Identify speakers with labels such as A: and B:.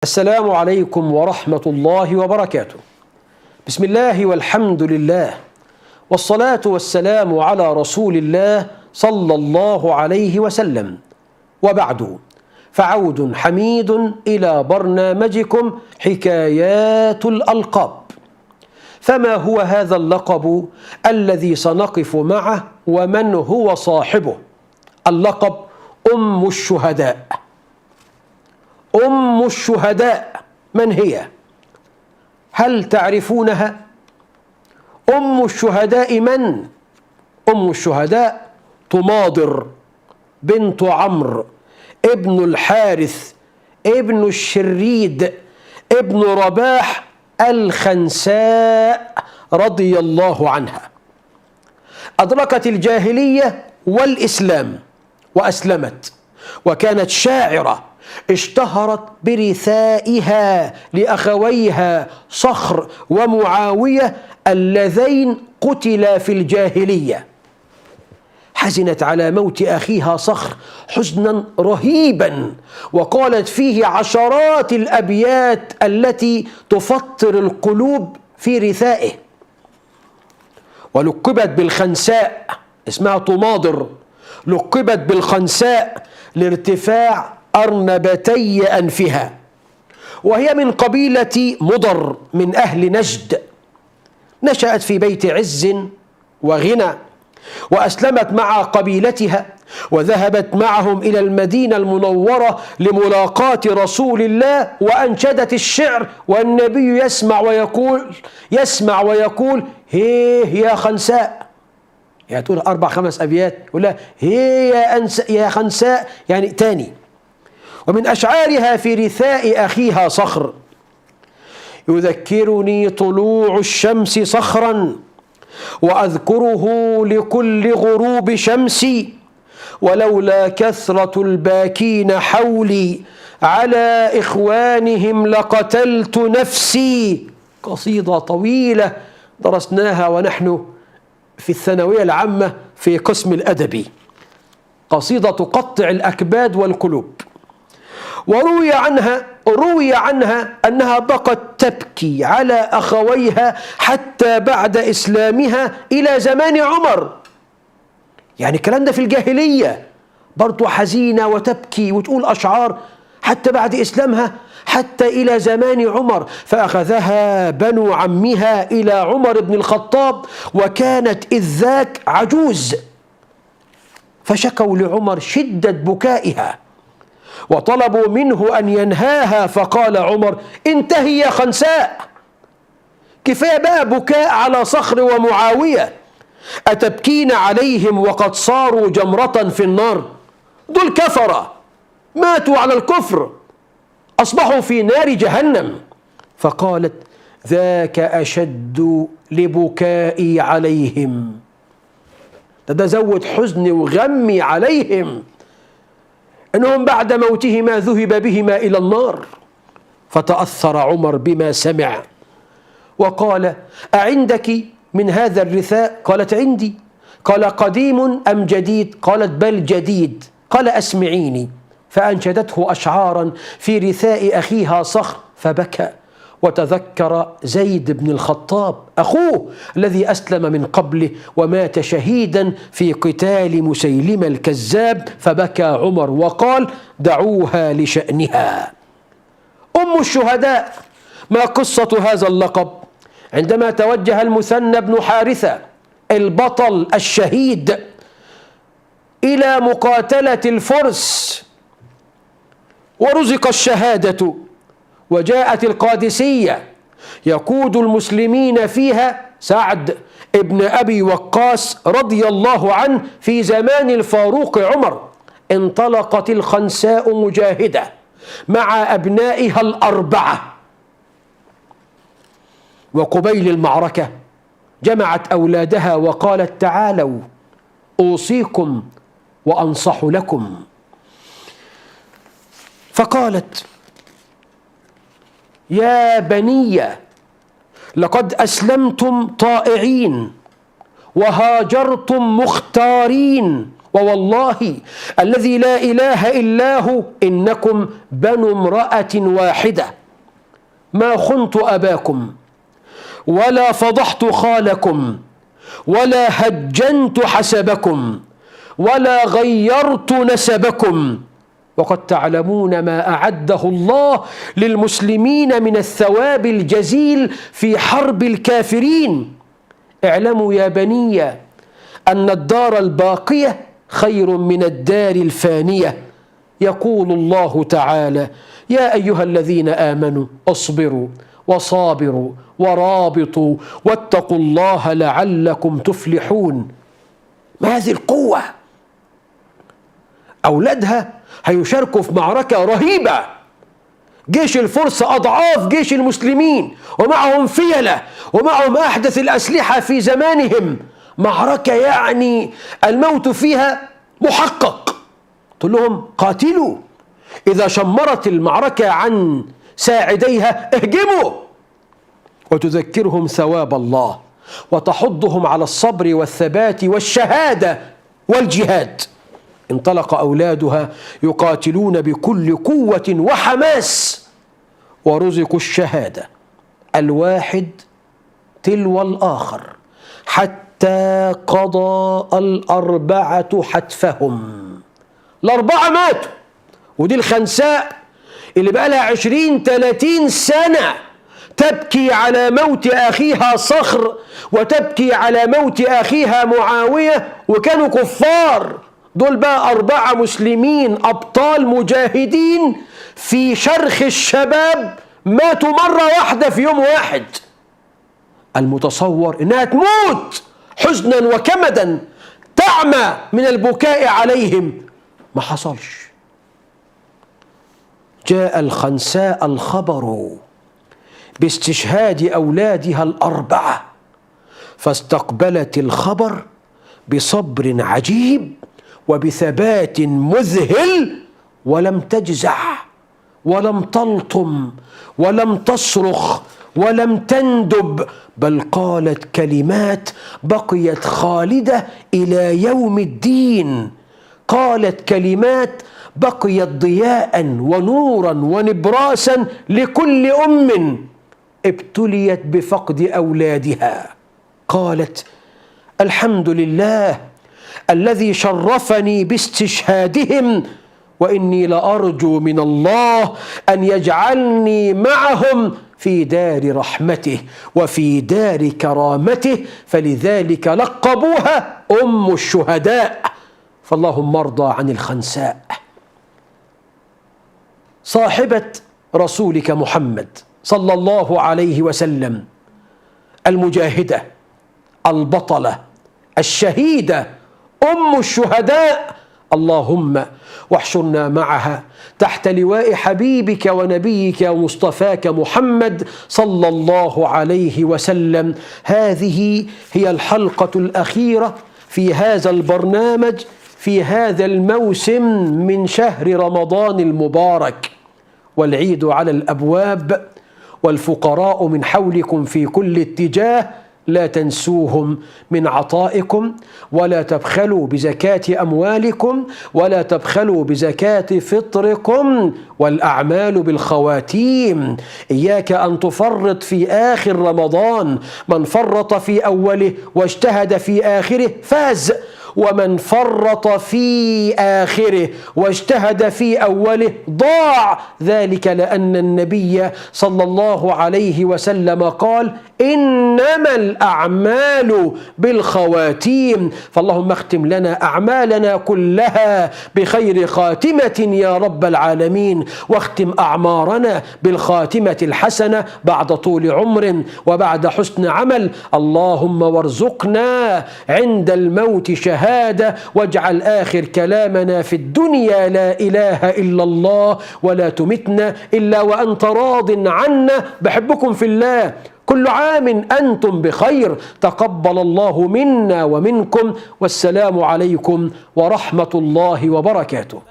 A: السلام عليكم ورحمة الله وبركاته. بسم الله والحمد لله، والصلاة والسلام على رسول الله صلى الله عليه وسلم، وبعد، فعود حميد إلى برنامجكم حكايات الألقاب. فما هو هذا اللقب الذي سنقف معه ومن هو صاحبه؟ اللقب أم الشهداء. أم الشهداء من هي؟ هل تعرفونها؟ أم الشهداء من؟ أم الشهداء طماضر بنت عمرو ابن الحارث ابن الشريد ابن رباح الخنساء رضي الله عنها. أدركت الجاهلية والإسلام وأسلمت، وكانت شاعرة اشتهرت برثائها لأخويها صخر ومعاوية اللذين قتلا في الجاهلية. حزنت على موت أخيها صخر حزنا رهيبا، وقالت فيه عشرات الأبيات التي تفطر القلوب في رثائه. ولقبت بالخنساء، اسمها طماضر، لقبت بالخنساء لارتفاع أرنبتي أنفها، وهي من قبيلة مضر من أهل نجد. نشأت في بيت عز وغنى، وأسلمت مع قبيلتها، وذهبت معهم إلى المدينة المنورة لملاقاة رسول الله، وأنشدت الشعر، والنبي يسمع ويقول هيه يا خنساء. يعني تقول 4-5 أبيات، يقول لها هي يا خنساء، يعني تاني. ومن أشعارها في رثاء أخيها صخر: يذكرني طلوع الشمس صخرا، وأذكره لكل غروب شمسي، ولولا كثرة الباكين حولي على إخوانهم لقتلت نفسي. قصيدة طويلة درسناها ونحن في الثانوية العامة في قسم الأدبي، قصيدة تقطع الأكباد والقلوب. وروي عنها أنها بقت تبكي على أخويها حتى بعد إسلامها إلى زمان عمر. يعني الكلام ده في الجاهلية، برضو حزينة وتبكي وتقول أشعار حتى بعد إسلامها، حتى إلى زمان عمر. فأخذها بنو عمها إلى عمر بن الخطاب، وكانت إذ ذاك عجوز، فشكوا لعمر شدة بكائها وطلبوا منه أن ينهاها، فقال عمر: انتهي يا خنساء، كفاية بقى بكاء على صخر ومعاوية، أتبكين عليهم وقد صاروا جمرة في النار؟ دول كفرة ماتوا على الكفر، أصبحوا في نار جهنم. فقالت: ذاك أشد لبكائي عليهم، ده زود حزني وغمي عليهم، إنهم بعد موتهما ذهب بهما إلى النار. فتأثر عمر بما سمع وقال: أعندك من هذا الرثاء؟ قالت: عندي. قال: قديم أم جديد؟ قالت: بل جديد. قال: أسمعيني. فأنشدته أشعارا في رثاء أخيها صخر، فبكى وتذكر زيد بن الخطاب أخوه الذي أسلم من قبله ومات شهيدا في قتال مسيلمة الكذاب، فبكى عمر وقال: دعوها لشأنها. أم الشهداء، ما قصة هذا اللقب؟ عندما توجه المثنى بن حارثة البطل الشهيد إلى مقاتلة الفرس ورزق الشهادة، وجاءت القادسية يقود المسلمين فيها سعد ابن أبي وقاص رضي الله عنه في زمان الفاروق عمر، انطلقت الخنساء مجاهدة مع أبنائها ال4، وقبيل المعركة جمعت أولادها وقالت: تعالوا أوصيكم وأنصح لكم. فقالت: يا بني، لقد أسلمتم طائعين وهاجرتم مختارين، ووالله الذي لا إله إلا هو إنكم بنو امرأة واحدة، ما خنت أباكم ولا فضحت خالكم ولا هجنت حسبكم ولا غيرت نسبكم، وقد تعلمون ما أعده الله للمسلمين من الثواب الجزيل في حرب الكافرين. اعلموا يا بني أن الدار الباقية خير من الدار الفانية. يقول الله تعالى: يا أيها الذين آمنوا اصبروا وصابروا ورابطوا واتقوا الله لعلكم تفلحون. ما هذه القوة؟ أولادها هيشاركوا في معركة رهيبة، جيش الفرس أضعاف جيش المسلمين، ومعهم فيلة ومعهم أحدث الأسلحة في زمانهم، معركة يعني الموت فيها محقق. قلت لهم: قاتلوا، إذا شمرت المعركة عن ساعديها اهجموا، وتذكرهم ثواب الله وتحضهم على الصبر والثبات والشهادة والجهاد. انطلق أولادها يقاتلون بكل قوة وحماس، ورزقوا الشهادة الواحد تلو الآخر حتى قضى الأربعة حتفهم. الأربعة ماتوا، ودي الخنساء اللي بقى لها 20-30 سنة تبكي على موت أخيها صخر، وتبكي على موت أخيها معاوية، وكانوا كفار. دول بقى 4 مسلمين أبطال مجاهدين في شرخ الشباب ماتوا مرة واحدة في يوم واحد. المتصور إنها تموت حزنا وكمدا، تعمى من البكاء عليهم، ما حصلش. جاء الخنساء الخبر باستشهاد أولادها ال4، فاستقبلت الخبر بصبر عجيب وبثبات مذهل، ولم تجزع ولم تلطم ولم تصرخ ولم تندب، بل قالت كلمات بقيت خالدة إلى يوم الدين. قالت كلمات بقيت ضياء ونورا ونبراسا لكل أم ابتليت بفقد أولادها. قالت: الحمد لله الذي شرفني باستشهادهم، وإني لأرجو من الله أن يجعلني معهم في دار رحمته وفي دار كرامته، فلذلك لقبوها أم الشهداء. فاللهم ارضى عن الخنساء صاحبة رسولك محمد صلى الله عليه وسلم، المجاهدة البطلة الشهيدة أم الشهداء. اللهم واحشرنا معها تحت لواء حبيبك ونبيك ومصطفاك محمد صلى الله عليه وسلم. هذه هي الحلقة الأخيرة في هذا البرنامج في هذا الموسم من شهر رمضان المبارك، والعيد على الأبواب، والفقراء من حولكم في كل اتجاه، لا تنسوهم من عطائكم، ولا تبخلوا بزكاة أموالكم، ولا تبخلوا بزكاة فطركم، والأعمال بالخواتيم. إياك أن تفرط في آخر رمضان، من فرط في أوله واجتهد في آخره فاز، ومن فرط في آخره واجتهد في أوله ضاع. ذلك لأن النبي صلى الله عليه وسلم قال: إنما الأعمال بالخواتيم. فاللهم اختم لنا أعمالنا كلها بخير خاتمة يا رب العالمين، واختم أعمارنا بالخاتمة الحسنة بعد طول عمر وبعد حسن عمل. اللهم وارزقنا عند الموت شهادة، واجعل آخر كلامنا في الدنيا لا إله إلا الله، ولا تمتنا إلا وأنت راض عنا. بحبكم في الله. كل عام أنتم بخير، تقبل الله منا ومنكم، والسلام عليكم ورحمة الله وبركاته.